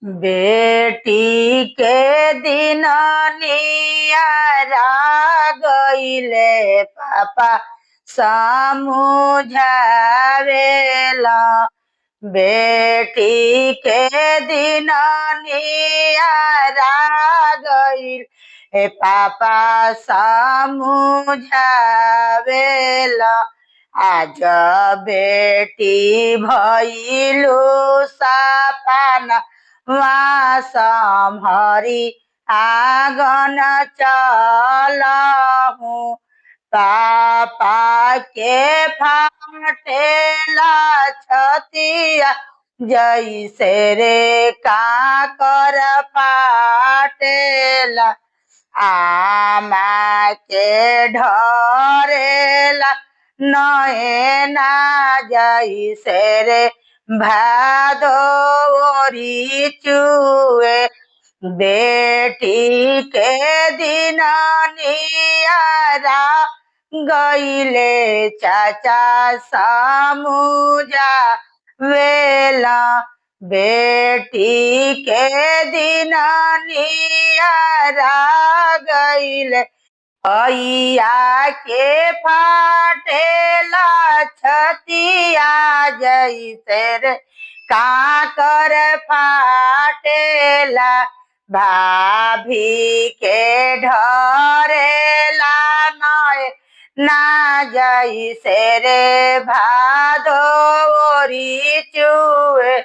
बेटी के दिन नियारा गईले पापा समझावेला। बेटी के दिन नियारा गईल ए पापा समझावेला। आज बेटी भइलु सपना सम्हरी आंगन चलहूँ। पापा के फाटेला छतिया जैसे रे काकर फाटेला। आमा के ढरेला नैना जैसे रे भादोरी चुए। बेटी के दिन नियारा गईले चाचा समझावेला। बेटी के दिन नियारा गईले भैया के फाटेला छतिया जैसे रे काकर फाटेला। भाभी के ढरेला ना जैसे रे भादोरी चुए।